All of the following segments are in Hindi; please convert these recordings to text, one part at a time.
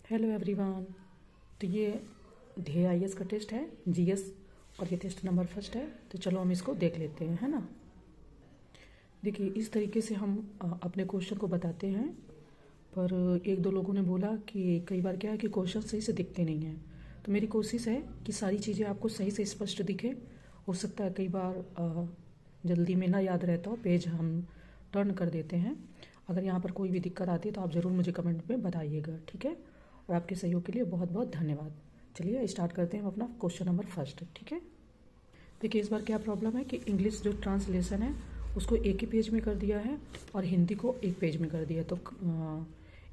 Hello everyone. तो ये ध्येय आईएएस का टेस्ट है, जीएस, और ये टेस्ट नंबर फर्स्ट है। तो चलो हम इसको देख लेते हैं, है ना। देखिए, इस तरीके से हम अपने क्वेश्चन को बताते हैं, पर एक दो लोगों ने बोला कि कई बार क्या है कि क्वेश्चन सही से दिखते नहीं हैं। तो मेरी कोशिश है कि सारी चीज़ें आपको सही से स्पष्ट दिखे। हो सकता है कई बार जल्दी में ना याद रहता हो, पेज हम टर्न कर देते हैं। अगर यहाँ पर कोई भी दिक्कत आती है तो आप ज़रूर मुझे कमेंट में बताइएगा, ठीक है। और आपके सहयोग के लिए बहुत बहुत धन्यवाद। चलिए स्टार्ट करते हैं हम अपना क्वेश्चन नंबर फर्स्ट, ठीक है। देखिए, इस बार क्या प्रॉब्लम है कि इंग्लिश जो ट्रांसलेशन है उसको एक ही पेज में कर दिया है और हिंदी को एक पेज में कर दिया। तो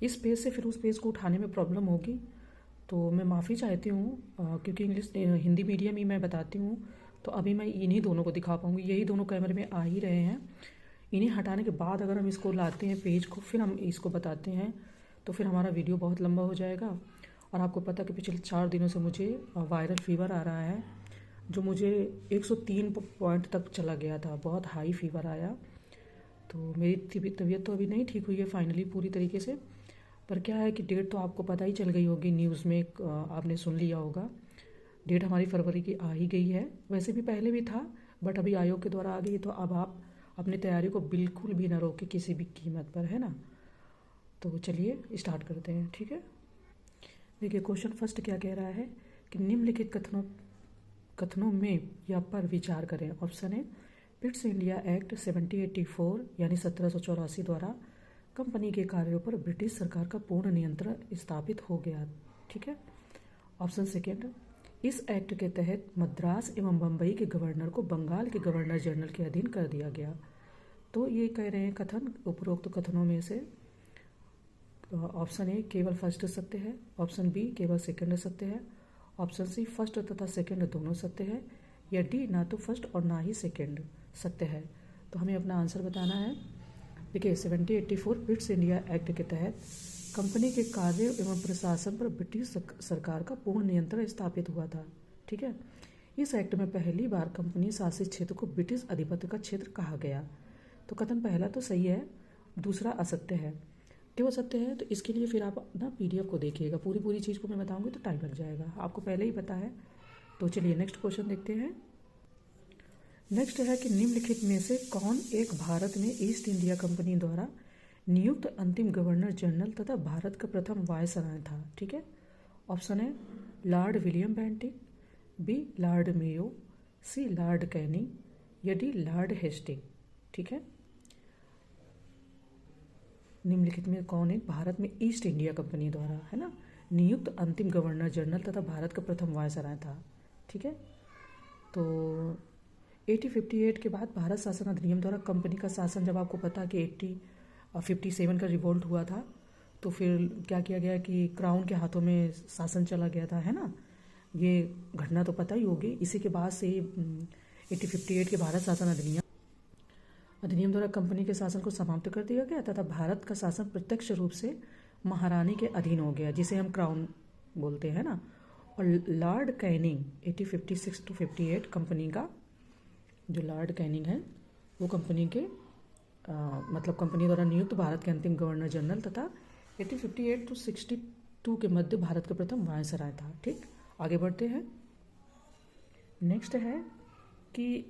इस पेज से फिर उस पेज को उठाने में प्रॉब्लम होगी, तो मैं माफ़ी चाहती हूँ, क्योंकि इंग्लिश हिंदी मीडियम ही मैं बताती हूँ। तो अभी मैं इन्हीं दोनों को दिखा पाऊँगी, यही दोनों कैमरे में आ ही रहे हैं। इन्हें हटाने के बाद अगर हम इसको लाते हैं पेज को, फिर हम इसको बताते हैं, तो फिर हमारा वीडियो बहुत लंबा हो जाएगा। और आपको पता है कि पिछले 4 दिनों से मुझे वायरल फीवर आ रहा है, जो मुझे 103 पॉइंट तक चला गया था, बहुत हाई फीवर आया। तो मेरी तबीयत तो अभी नहीं ठीक हुई है फाइनली पूरी तरीके से। पर क्या है कि डेट तो आपको पता ही चल गई होगी, न्यूज़ में आपने सुन लिया होगा। डेट हमारी फरवरी की आ ही गई है। वैसे भी पहले भी था, बट अभी आयोग के द्वारा आ गई। तो अब आप अपनी तैयारी को बिल्कुल भी ना रोके किसी भी कीमत पर, है ना। तो चलिए स्टार्ट करते हैं, ठीक है। देखिए, क्वेश्चन फर्स्ट क्या कह रहा है कि निम्नलिखित कथनों में या पर विचार करें। ऑप्शन है, पिट्स इंडिया एक्ट 1784 यानी 1784 द्वारा कंपनी के कार्यों पर ब्रिटिश सरकार का पूर्ण नियंत्रण स्थापित हो गया, ठीक है। ऑप्शन सेकेंड, इस एक्ट के तहत मद्रास एवं बम्बई के गवर्नर को बंगाल के गवर्नर जनरल के अधीन कर दिया गया। तो ये कह रहे हैं कथन उपरोक्त कथनों में से ऑप्शन ए केवल फर्स्ट सत्य है, ऑप्शन बी केवल सेकंड सत्य है, ऑप्शन सी फर्स्ट तथा सेकंड दोनों सत्य है, या डी ना तो फर्स्ट और ना ही सेकंड सत्य है। तो हमें अपना आंसर बताना है। देखिए, 1784 ब्रिटिश इंडिया एक्ट के तहत कंपनी के कार्य एवं प्रशासन पर ब्रिटिश सरकार का पूर्ण नियंत्रण स्थापित हुआ था, ठीक है। इस एक्ट में पहली बार कंपनी शासित क्षेत्र को ब्रिटिश अधिपत्य का क्षेत्र कहा गया। तो कथन पहला तो सही है, दूसरा असत्य है। क्यों सत्य है? तो इसके लिए फिर आप ना पीडीएफ को देखिएगा, पूरी चीज़ को मैं बताऊंगी तो टाइम लग जाएगा, आपको पहले ही पता है। तो चलिए नेक्स्ट क्वेश्चन देखते हैं। नेक्स्ट है कि निम्नलिखित में से कौन एक भारत में ईस्ट इंडिया कंपनी द्वारा नियुक्त अंतिम गवर्नर जनरल तथा भारत का प्रथम वायसराय था, ठीक है। ऑप्शन है, Lord William Bentinck, B Lord Mayo, C Lord Canning, या डी लॉर्ड हेस्टिंग, ठीक है। निम्नलिखित में कौन एक भारत में ईस्ट इंडिया कंपनी द्वारा, है ना, नियुक्त अंतिम गवर्नर जनरल तथा भारत का प्रथम वायसराय था, ठीक है। तो 1858 के बाद भारत शासन अधिनियम द्वारा कंपनी का शासन, जब आपको पता कि 1857 का रिवोल्ट हुआ था, तो फिर क्या किया गया कि क्राउन के हाथों में शासन चला गया था, है ना। ये घटना तो पता ही होगी। इसी के बाद से 1858 के भारत शासन अधिनियम द्वारा कंपनी के शासन को समाप्त कर दिया गया तथा भारत का शासन प्रत्यक्ष रूप से महारानी के अधीन हो गया, जिसे हम क्राउन बोलते हैं ना। और लॉर्ड कैनिंग 1856 to 58 कंपनी का, जो लॉर्ड कैनिंग है वो कंपनी के मतलब कंपनी द्वारा नियुक्त भारत के अंतिम गवर्नर जनरल तथा 1858 to 62 के मध्य भारत का प्रथम वायसराय था, ठीक। आगे बढ़ते हैं। नेक्स्ट है कि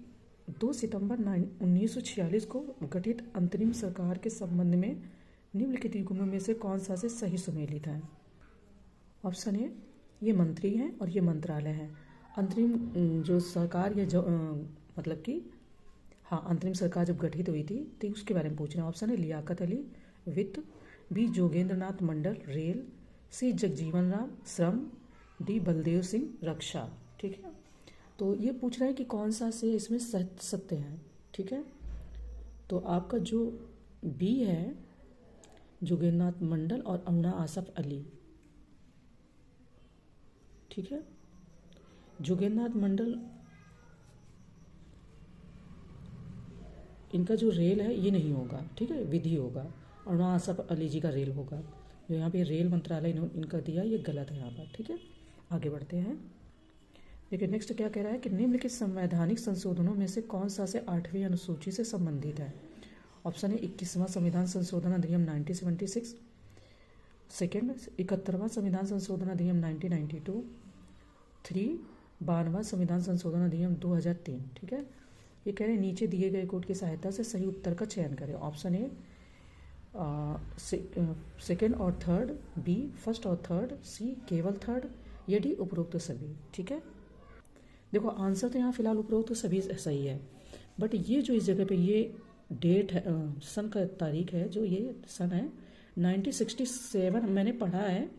2 सितंबर 1946 को गठित अंतरिम सरकार के संबंध में निम्नलिखित युग्मों में से कौन सा से सही सुमेलित है। ऑप्शन ए, ये मंत्री हैं और ये मंत्रालय हैं। अंतरिम जो सरकार या जो मतलब कि हाँ, अंतरिम सरकार जब गठित हुई थी तो उसके बारे में पूछ रहे हैं। ऑप्शन है, लियाकत अली वित्त, बी जोगेंद्र नाथ मंडल रेल, सी जगजीवन राम श्रम, डी बलदेव सिंह रक्षा, ठीक है। तो ये पूछ रहा है कि कौन सा से इसमें सत्य है, ठीक है। तो आपका जो बी है, जोगेंद्रनाथ मंडल और अरुणा आसफ अली, ठीक है। जोगेंद्रनाथ मंडल, इनका जो रेल है ये नहीं होगा, ठीक है, विधि होगा। अरुणा आसफ अली जी का रेल होगा। जो यहाँ पे रेल मंत्रालय इनका दिया, ये गलत है यहाँ पर, ठीक है। आगे बढ़ते हैं। देखिए, नेक्स्ट क्या कह रहा है कि निम्नलिखित संवैधानिक संशोधनों में से कौन सा से 8वीं अनुसूची से संबंधित है। ऑप्शन है, 21वां संविधान संशोधन अधिनियम 1976, सेकेंड 71वां संविधान संशोधन अधिनियम 1992, 3 92वां संविधान संशोधन अधिनियम 2003। ठीक है, ये कह रहे हैं नीचे दिए गए कोड की सहायता से सही उत्तर का चयन करें। ऑप्शन ए सेकेंड और थर्ड, बी फर्स्ट और थर्ड, सी केवल थर्ड, या डी उपरोक्त सभी। ठीक है, देखो आंसर तो यहाँ फिलहाल उपरोक्त सभी सही है, बट ये जो इस जगह पे ये डेट है, सन का तारीख है, जो ये सन है 1967 मैंने पढ़ा है,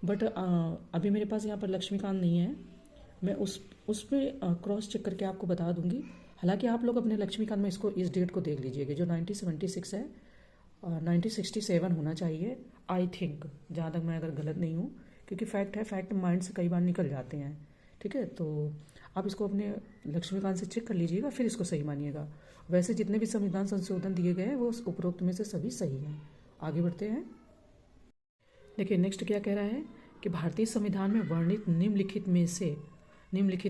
बट अभी मेरे पास यहाँ पर लक्ष्मीकांत नहीं है, मैं उस पर क्रॉस चेक करके आपको बता दूंगी। हालांकि आप लोग अपने लक्ष्मीकांत में इसको इस डेट को देख लीजिएगा, जो 1976 है, 1967 होना चाहिए आई थिंक, जहाँ तक मैं अगर गलत नहीं हूँ, क्योंकि फैक्ट है, फैक्ट माइंड से कई बार निकल जाते हैं। ठीक है, तो आप इसको अपने लक्ष्मीकांत से चेक कर लीजिएगा, फिर इसको सही मानिएगा। वैसे जितने भी संविधान संशोधन दिए गए हैं वो उपरोक्त में से सभी सही हैं। आगे बढ़ते हैं। देखिए नेक्स्ट क्या कह रहा है कि भारतीय संविधान में वर्णित निम्नलिखित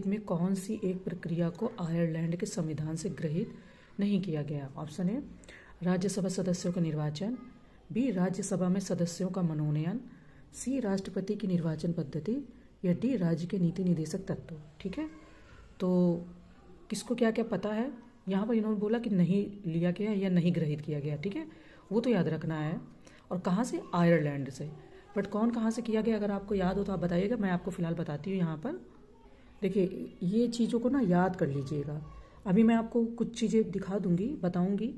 में कौन सी एक प्रक्रिया को आयरलैंड के संविधान से ग्रहित नहीं किया गया। ऑप्शन ए राज्यसभा सदस्यों का निर्वाचन, बी राज्यसभा में सदस्यों का मनोनयन, सी राष्ट्रपति की निर्वाचन पद्धति, या डी राज्य के नीति निर्देशक तत्व। ठीक है, तो किसको क्या क्या पता है, यहाँ पर इन्होंने बोला कि नहीं लिया गया या नहीं ग्रहित किया गया। ठीक है, वो तो याद रखना है, और कहाँ से, आयरलैंड से, बट कौन कहाँ से किया गया अगर आपको याद हो तो आप बताइएगा, मैं आपको फिलहाल बताती हूँ। यहाँ पर देखिए ये चीज़ों को ना याद कर लीजिएगा। अभी मैं आपको कुछ चीज़ें दिखा दूंगी, बताऊंगी,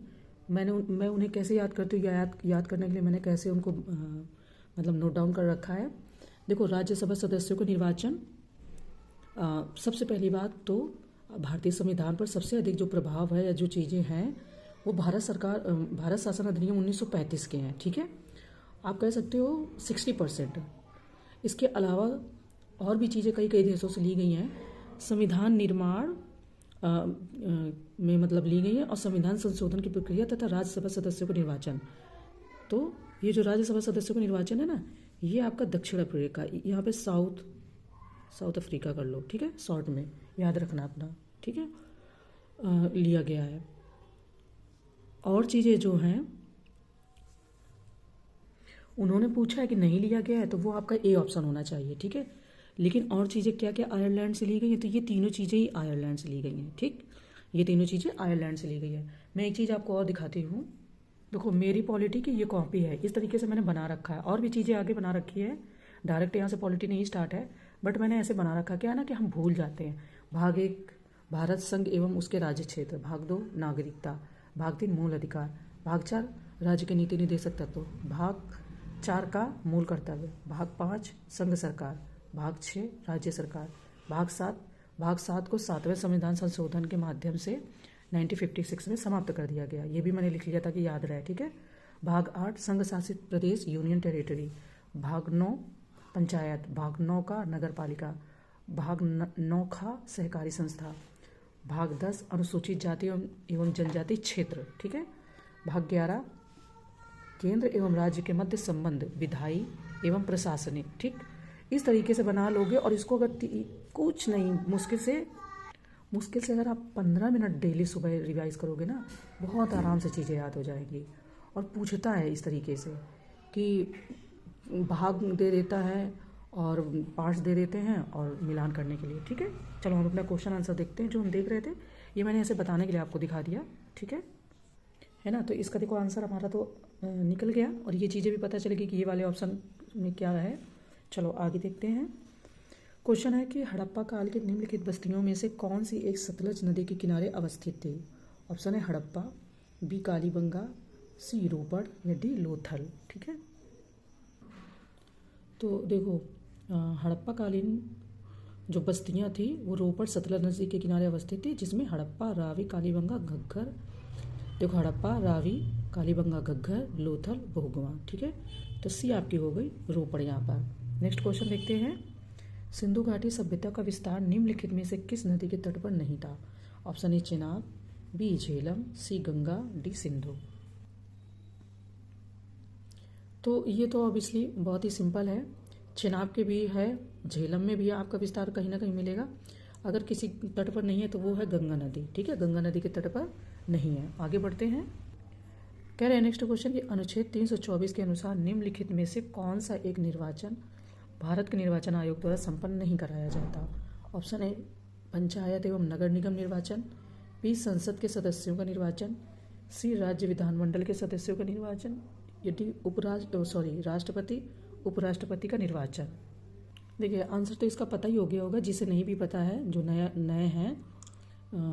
मैं उन्हें कैसे याद करती हूँ, याद करने के लिए मैंने कैसे उनको मतलब नोट डाउन कर रखा है। देखो राज्यसभा सदस्यों को निर्वाचन, सबसे पहली बात तो भारतीय संविधान पर सबसे अधिक जो प्रभाव है या जो चीज़ें हैं वो भारत शासन अधिनियम 1935 के हैं। ठीक है, आप कह सकते हो 60%। इसके अलावा और भी चीज़ें कई देशों से ली गई हैं, संविधान निर्माण में मतलब ली गई है, और संविधान संशोधन की प्रक्रिया तथा राज्यसभा सदस्यों को निर्वाचन। तो ये जो राज्यसभा सदस्यों का निर्वाचन है ना, ये आपका दक्षिण अफ्रीका, यहाँ पे साउथ अफ्रीका कर लो। ठीक है, शॉर्ट में याद रखना अपना। ठीक है, लिया गया है। और चीज़ें जो हैं उन्होंने पूछा है कि नहीं लिया गया है, तो वो आपका ए ऑप्शन होना चाहिए। ठीक है, लेकिन और चीज़ें क्या क्या आयरलैंड से ली गई हैं, तो ये तीनों चीज़ें ही आयरलैंड से ली गई हैं। ठीक, ये तीनों चीज़ें आयरलैंड से ली गई है। मैं एक चीज़ आपको और दिखाती हूँ, देखो मेरी पॉलिटी की ये कॉपी है, इस तरीके से मैंने बना रखा है, और भी चीज़ें आगे बना रखी है, डायरेक्ट यहाँ से पॉलिटी नहीं स्टार्ट है, बट मैंने ऐसे बना रखा, क्या है ना कि हम भूल जाते हैं। भाग 1 भारत संघ एवं उसके राज्य क्षेत्र, भाग 2 नागरिकता, भाग 3 मूल अधिकार, भाग 4 राज्य के नीति निर्देशक तत्व, भाग 4 का मूल कर्तव्य, भाग 5 संघ सरकार, भाग 6 राज्य सरकार, भाग 7 को 7वें संविधान संशोधन के माध्यम से 1956 में समाप्त कर दिया गया। ये भी मैंने लिख लिया ताकि याद रहे। ठीक है, भाग 8 संघ शासित प्रदेश यूनियन टेरिटरी, भाग 9 पंचायत, भाग 9 का नगर पालिका, भाग 9 का सहकारी संस्था, भाग 10 अनुसूचित जाति एवं जनजाति क्षेत्र। ठीक है, भाग 11 केंद्र एवं राज्य के मध्य संबंध विधायी एवं प्रशासनिक। ठीक, इस तरीके से बना लोगे, और इसको अगर कुछ नहीं मुश्किल से अगर आप 15 मिनट डेली सुबह रिवाइज करोगे ना, बहुत आराम से चीज़ें याद हो जाएंगी। और पूछता है इस तरीके से कि भाग दे देता है और पार्ट्स दे देते हैं और मिलान करने के लिए। ठीक है, चलो हम अपना क्वेश्चन आंसर देखते हैं। जो हम देख रहे थे ये मैंने ऐसे बताने के लिए आपको दिखा दिया। ठीक है ना, तो इसका देखो आंसर हमारा तो निकल गया, और ये चीज़ें भी पता चलेगी कि ये वाले ऑप्शन में क्या है। चलो आगे देखते हैं। क्वेश्चन है कि हड़प्पा काल की निम्नलिखित बस्तियों में से कौन सी एक सतलज नदी के किनारे अवस्थित थी। ऑप्शन है हड़प्पा, बी कालीबंगा, सी रोपड़, या डी लोथल। ठीक है, तो देखो हड़प्पा कालीन जो बस्तियां थी वो रोपड़ सतलज नदी के किनारे अवस्थित थी, जिसमें हड़प्पा, रावी, कालीबंगा, घग्गर, देखो हड़प्पा, रावी, कालीबंगा, घग्गर, लोथल, बहुगुआ। ठीक है, तो सी आपकी हो गई रोपड़ यहाँ पर। नेक्स्ट क्वेश्चन देखते हैं। सिंधु घाटी सभ्यता का विस्तार निम्नलिखित में से किस नदी के तट पर नहीं था। Option A Chenab, B Jhelum, C Ganga, D Sindhu. तो ये तो ऑब्वियसली बहुत ही सिंपल है, चेनाब के भी है, झेलम में भी आपका विस्तार कहीं ना कहीं मिलेगा। अगर किसी तट पर नहीं है तो वो है गंगा नदी। ठीक है, गंगा नदी के तट पर नहीं है। आगे बढ़ते हैं। कह रहे हैं नेक्स्ट क्वेश्चन कि अनुच्छेद 324 के अनुसार निम्नलिखित में से कौन सा एक निर्वाचन भारत के निर्वाचन आयोग द्वारा संपन्न नहीं कराया जाता। ऑप्शन ए पंचायत एवं नगर निगम निर्वाचन, बी संसद के सदस्यों का निर्वाचन, सी राज्य विधानमंडल के सदस्यों का निर्वाचन, या डी राष्ट्रपति उपराष्ट्रपति का निर्वाचन। देखिए आंसर तो इसका पता ही हो गया होगा, जिसे नहीं भी पता है, जो नए हैं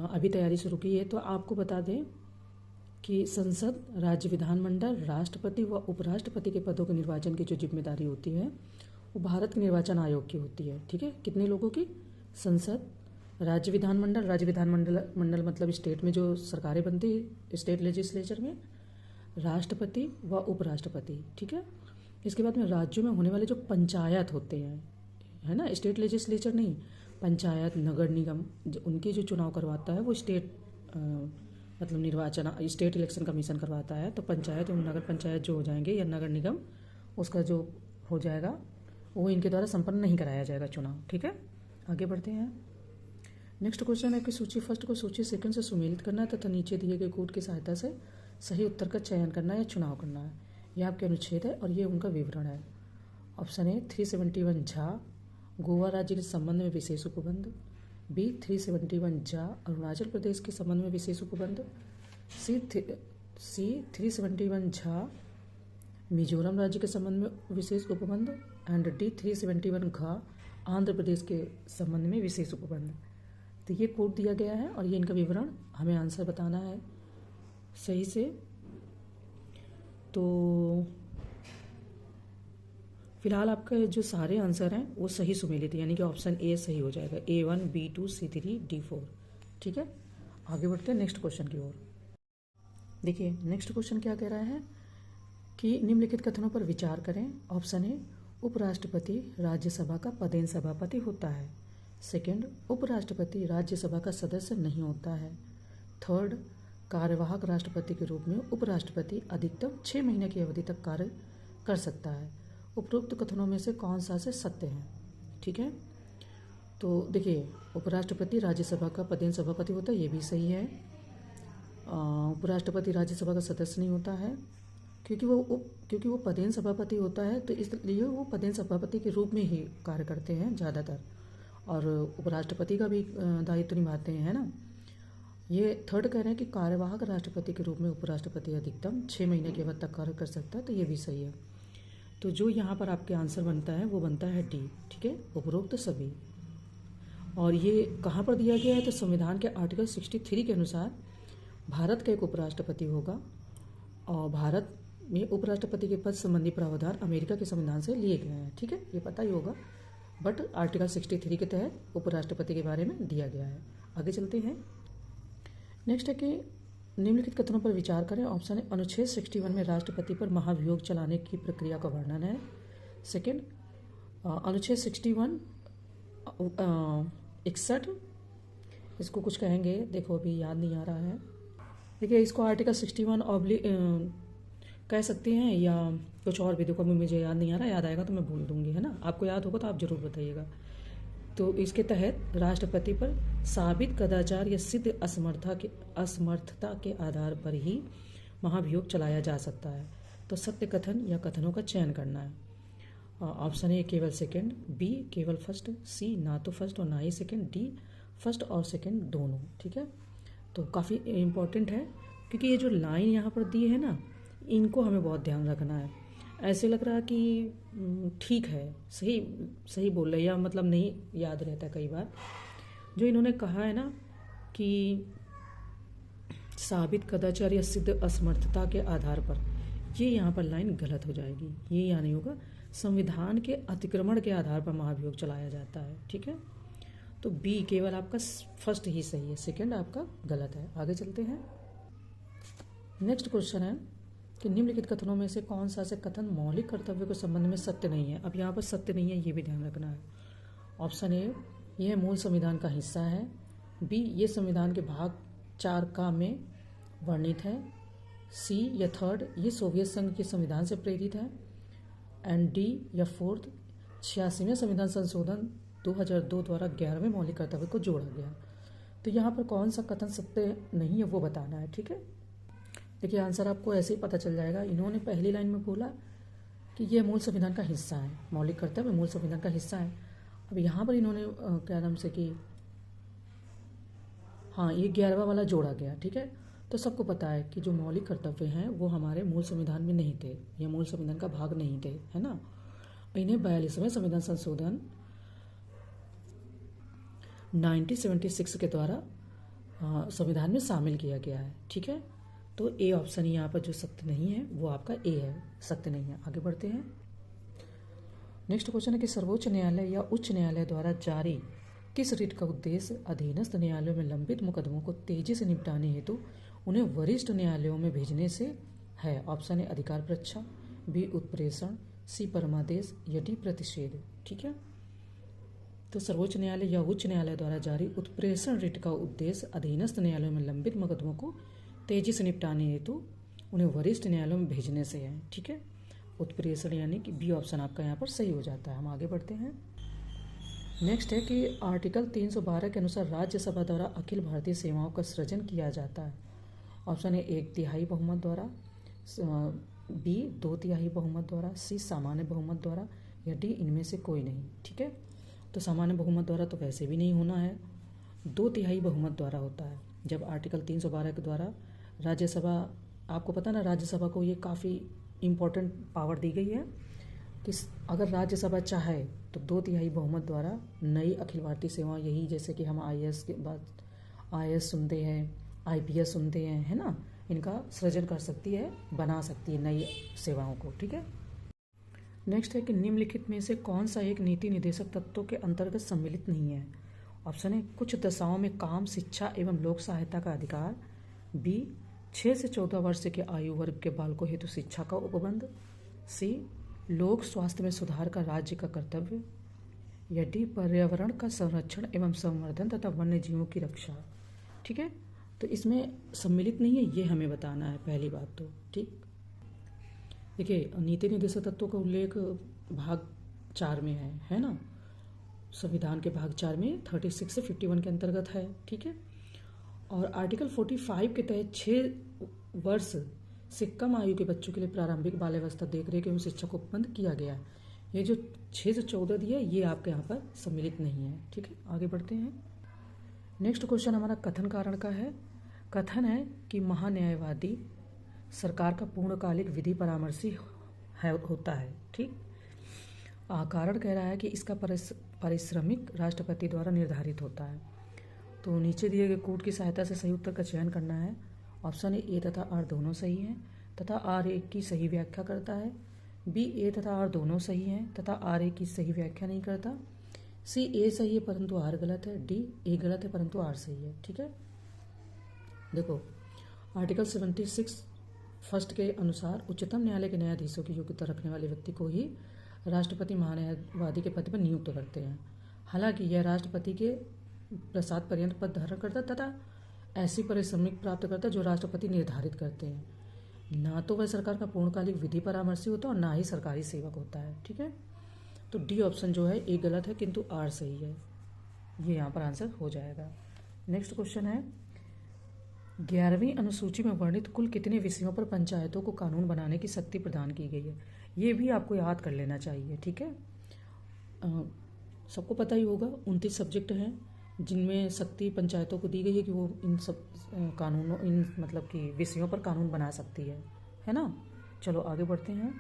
अभी तैयारी शुरू की है, तो आपको बता दें कि संसद, राज्य विधानमंडल, राष्ट्रपति व उपराष्ट्रपति के पदों के निर्वाचन की जो जिम्मेदारी होती है वो भारत के निर्वाचन आयोग की होती है। ठीक है, कितने लोगों की? संसद, राज्य विधानमंडल मतलब स्टेट में जो सरकारें बनती है, स्टेट लेजिस्लेचर में, राष्ट्रपति व उपराष्ट्रपति। ठीक है, इसके बाद में राज्यों में होने वाले जो पंचायत होते हैं, है ना, स्टेट लेजिस्लेचर नहीं, पंचायत, नगर निगम, उनके जो चुनाव करवाता है वो स्टेट मतलब निर्वाचन स्टेट इलेक्शन कमीशन करवाता है। तो पंचायत एवं नगर पंचायत जो हो जाएंगे या नगर निगम, उसका जो हो जाएगा वो इनके द्वारा संपन्न नहीं कराया जाएगा चुनाव। ठीक है, आगे बढ़ते हैं। नेक्स्ट क्वेश्चन है कि सूची फर्स्ट को सूची सेकंड से सुमेलित करना है तथा नीचे दिए गए कोड की सहायता से सही उत्तर का चयन करना है या चुनाव करना है। यह आपके अनुच्छेद है और ये उनका विवरण है। ऑप्शन ए 371 झा गोवा राज्य के संबंध में विशेष उपबंध, बी 371 झा अरुणाचल प्रदेश के संबंध में विशेष उपबंध, सी 371 झा मिजोरम राज्य के संबंध में विशेष उपबंध, एंड डी 371 घा आंध्र प्रदेश के संबंध में विशेष उपबंध। तो ये कोड दिया गया है और ये इनका विवरण, हमें आंसर बताना है सही से। तो फिलहाल आपका जो सारे आंसर हैं वो सही सुमेलित है, यानी कि ऑप्शन ए सही हो जाएगा, A1, B2, C3, D4। ठीक है, आगे बढ़ते हैं नेक्स्ट क्वेश्चन की ओर। देखिए नेक्स्ट क्वेश्चन क्या कह रहा है कि निम्नलिखित कथनों पर विचार करें। ऑप्शन ए उपराष्ट्रपति राज्यसभा का पदेन सभापति होता है। सेकंड, उपराष्ट्रपति राज्यसभा का सदस्य नहीं होता है। थर्ड, कार्यवाहक राष्ट्रपति के रूप में उपराष्ट्रपति अधिकतम 6 महीने की अवधि तक कार्य कर सकता है। उपरोक्त कथनों में से कौन सा से सत्य है? ठीक है, तो देखिए उपराष्ट्रपति राज्यसभा का पदेन सभापति होता है, ये भी सही है। उपराष्ट्रपति राज्यसभा का सदस्य नहीं होता है क्योंकि वो पदेन सभापति होता है, तो इसलिए वो पदेन सभापति के रूप में ही कार्य करते हैं ज़्यादातर, और उपराष्ट्रपति का भी दायित्व निभाते हैं, है ना। ये थर्ड कह रहे हैं कि कार्यवाहक राष्ट्रपति के रूप में उपराष्ट्रपति अधिकतम 6 महीने के बाद तक कार्य कर सकता है, तो ये भी सही है। तो जो यहाँ पर आपके आंसर बनता है वो बनता है डी। ठीक है, उपरोक्त सभी। और ये कहाँ पर दिया गया है? तो संविधान के आर्टिकल 63 के अनुसार भारत का एक उपराष्ट्रपति होगा, और भारत में उपराष्ट्रपति के पद संबंधी प्रावधान अमेरिका के संविधान से लिए गए हैं। ठीक है, ये पता ही होगा, बट आर्टिकल 63 के तहत उपराष्ट्रपति के बारे में दिया गया है। आगे चलते हैं। नेक्स्ट है कि निम्नलिखित कथनों पर विचार करें। ऑप्शन है अनुच्छेद 61 में राष्ट्रपति पर महाभियोग चलाने की प्रक्रिया का वर्णन है। सेकंड, अनुच्छेद 61 61 इसको कुछ कहेंगे, देखो अभी याद नहीं आ रहा है। देखिए इसको आर्टिकल 61 कह सकते हैं या कुछ और भी, देखो अभी मुझे याद नहीं आ रहा, याद आएगा तो मैं बोल दूंगी, है ना। आपको याद होगा तो आप जरूर बताइएगा। तो इसके तहत राष्ट्रपति पर साबित कदाचार या सिद्ध असमर्थता के आधार पर ही महाभियोग चलाया जा सकता है। तो सत्य कथन या कथनों का चयन करना है। ऑप्शन ए केवल सेकंड, बी केवल फर्स्ट, सी ना तो फर्स्ट और ना ही सेकंड, डी फर्स्ट और सेकंड दोनों। ठीक है, तो काफ़ी इम्पोर्टेंट है क्योंकि ये जो लाइन यहाँ पर दी है ना, इनको हमें बहुत ध्यान रखना है। ऐसे लग रहा कि ठीक है, सही बोल रहे, या मतलब नहीं याद रहता कई बार। जो इन्होंने कहा है ना कि साबित कदाचार या सिद्ध असमर्थता के आधार पर, ये यहाँ पर लाइन गलत हो जाएगी। ये यहाँ नहीं होगा, संविधान के अतिक्रमण के आधार पर महाभियोग चलाया जाता है। ठीक है, तो बी केवल आपका फर्स्ट ही सही है, सेकंड आपका गलत है। आगे चलते हैं। नेक्स्ट क्वेश्चन है कि निम्नलिखित कथनों में से कौन सा से कथन मौलिक कर्तव्य के संबंध में सत्य नहीं है। अब यहाँ पर सत्य नहीं है, ये भी ध्यान रखना है। ऑप्शन ए यह मूल संविधान का हिस्सा है, बी ये संविधान के भाग 4 का में वर्णित है, सी या थर्ड ये सोवियत संघ के संविधान से प्रेरित है, एंड डी या फोर्थ 86वें संविधान संशोधन 2002 द्वारा 11वें मौलिक कर्तव्य को जोड़ा गया। तो यहाँ पर कौन सा कथन सत्य नहीं है वो बताना है। ठीक है, देखिए आंसर आपको ऐसे ही पता चल जाएगा। इन्होंने पहली लाइन में बोला कि ये मूल संविधान का हिस्सा है, मौलिक कर्तव्य मूल संविधान का हिस्सा है। अब यहाँ पर इन्होंने क्या नाम से कि हाँ ये 11वां वाला जोड़ा गया, ठीक है। तो सबको पता है कि जो मौलिक कर्तव्य हैं वो हमारे मूल संविधान में नहीं थे, ये मूल संविधान का भाग नहीं थे, है ना। इन्हें 42वें संविधान संशोधन 1976 के द्वारा संविधान में शामिल किया गया है, ठीक है। तो ए ऑप्शन यहाँ पर जो सत्य नहीं है वो आपका ए है, सत्य नहीं है। आगे बढ़ते हैं। नेक्स्ट क्वेश्चन है कि सर्वोच्च न्यायालय या उच्च न्यायालय द्वारा जारी किस रिट का उद्देश्य अधीनस्थ न्यायालयों में लंबित मुकदमों को तेजी से निपटाने हेतु उन्हें वरिष्ठ न्यायालयों में भेजने से है। ऑप्शन ए अधिकार परीक्षा, बी उत्प्रेषण, सी परमादेश या डी प्रतिषेध, ठीक है। तो सर्वोच्च न्यायालय या उच्च न्यायालय द्वारा जारी उत्प्रेषण रिट का उद्देश्य अधीनस्थ न्यायालयों में लंबित मुकदमों को तेजी से निपटाने हेतु उन्हें वरिष्ठ न्यायालयों में भेजने से है, ठीक है। उत्प्रेषण यानी कि बी ऑप्शन आपका यहाँ पर सही हो जाता है। हम आगे बढ़ते हैं। नेक्स्ट है कि आर्टिकल 312 के अनुसार राज्यसभा द्वारा अखिल भारतीय सेवाओं का सृजन किया जाता है। ऑप्शन ए 1/3 बहुमत द्वारा, बी 2/3 बहुमत द्वारा, सी सामान्य बहुमत द्वारा या डी इनमें से कोई नहीं, ठीक है। तो सामान्य बहुमत द्वारा तो वैसे भी नहीं होना है, 2/3 बहुमत द्वारा होता है। जब आर्टिकल 312 के द्वारा राज्यसभा, आपको पता ना राज्यसभा को ये काफ़ी इम्पोर्टेंट पावर दी गई है कि अगर राज्यसभा चाहे तो 2/3 बहुमत द्वारा नई अखिल भारतीय सेवा, यही जैसे कि हम IAS के बाद IAS सुनते हैं, IPS सुनते हैं, है ना, इनका सृजन कर सकती है, बना सकती है नई सेवाओं को, ठीक है। नेक्स्ट है कि निम्नलिखित में से कौन सा एक नीति निर्देशक तत्वों के अंतर्गत सम्मिलित नहीं है। ऑप्शन है कुछ दशाओं में काम, शिक्षा एवं लोक सहायता का अधिकार, बी 6 से 14 वर्ष के आयु वर्ग के बालकों हेतु शिक्षा का उपबंध, सी लोक स्वास्थ्य में सुधार का राज्य का कर्तव्य या डी पर्यावरण का संरक्षण एवं संवर्धन तथा वन्य जीवों की रक्षा, ठीक है। तो इसमें सम्मिलित नहीं है ये हमें बताना है पहली बात तो, ठीक। देखिए नीति निर्देशक तत्वों का उल्लेख भाग 4 में है ना, संविधान के भाग 4 में 36 से 51 के अंतर्गत है, ठीक है। और आर्टिकल 45 के तहत 6 वर्ष से कम आयु के बच्चों के लिए प्रारंभिक बाल्यावस्था देखरेख एवं शिक्षा को उपबंध किया गया है। ये जो 6 से 14 दिया ये आपके यहाँ पर सम्मिलित नहीं है, ठीक है। आगे बढ़ते हैं। नेक्स्ट क्वेश्चन हमारा कथन कारण का है। कथन है कि महान्यायवादी सरकार का पूर्णकालिक विधि परामर्शी होता है, ठीक। कारण कह रहा है कि इसका पारिश्रमिक राष्ट्रपति द्वारा निर्धारित होता है। तो नीचे दिए गए कूट की सहायता से सही उत्तर का चयन करना है। ऑप्शन ए तथा आर दोनों सही हैं तथा आर एक की सही व्याख्या करता है, बी ए तथा आर दोनों सही हैं तथा आर एक की सही व्याख्या नहीं करता, सी ए सही है परंतु आर गलत है, डी ए गलत है परंतु आर सही है, ठीक है। देखो आर्टिकल 76 फर्स्ट के अनुसार उच्चतम न्यायालय के न्यायाधीशों की योग्यता रखने वाले व्यक्ति को ही राष्ट्रपति महान्यायवादी के पद पर नियुक्त करते हैं। हालांकि यह राष्ट्रपति के प्रसाद पर्यंत पद धारण करता तथा ऐसी पारिश्रमिक प्राप्त करता जो राष्ट्रपति निर्धारित करते हैं। ना तो वह सरकार का पूर्णकालिक विधि परामर्शी होता और ना ही सरकारी सेवक होता है, ठीक है। तो डी ऑप्शन जो है ए गलत है किंतु आर सही है, ये यहाँ पर आंसर हो जाएगा। नेक्स्ट क्वेश्चन है 11वीं अनुसूची में वर्णित कुल कितने विषयों पर पंचायतों को कानून बनाने की शक्ति प्रदान की गई है। ये भी आपको याद कर लेना चाहिए, ठीक है। सबको पता ही होगा 29 सब्जेक्ट हैं जिनमें शक्ति पंचायतों को दी गई है कि वो इन सब कानूनों, इन मतलब कि विषयों पर कानून बना सकती है ना। चलो आगे बढ़ते हैं।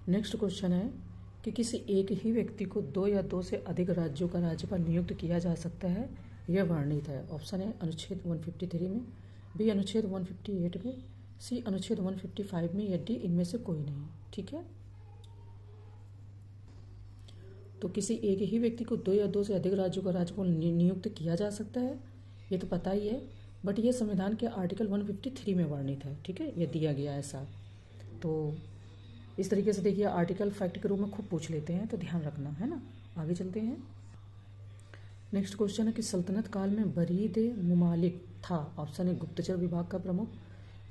नेक्स्ट क्वेश्चन है कि किसी एक ही व्यक्ति को 2 या 2 से अधिक राज्यों का राज्यपाल नियुक्त किया जा सकता है, यह वर्णित है। ऑप्शन है अनुच्छेद 153 में, बी अनुच्छेद 158 में, सी अनुच्छेद 155 में या डी इनमें से कोई नहीं, ठीक है। तो किसी एक ही व्यक्ति को 2 या 2 से अधिक राज्यों का राज्यपाल नियुक्त किया जा सकता है, ये तो पता ही है, बट ये संविधान के आर्टिकल 153 में वर्णित है, ठीक है, ये दिया गया ऐसा। तो इस तरीके से देखिए आर्टिकल फैक्ट के रूप में खूब पूछ लेते हैं, तो ध्यान रखना है ना। आगे चलते हैं। नेक्स्ट क्वेश्चन है कि सल्तनत काल में बरीद मुमालिक था। ऑप्शन ए गुप्तचर विभाग का प्रमुख,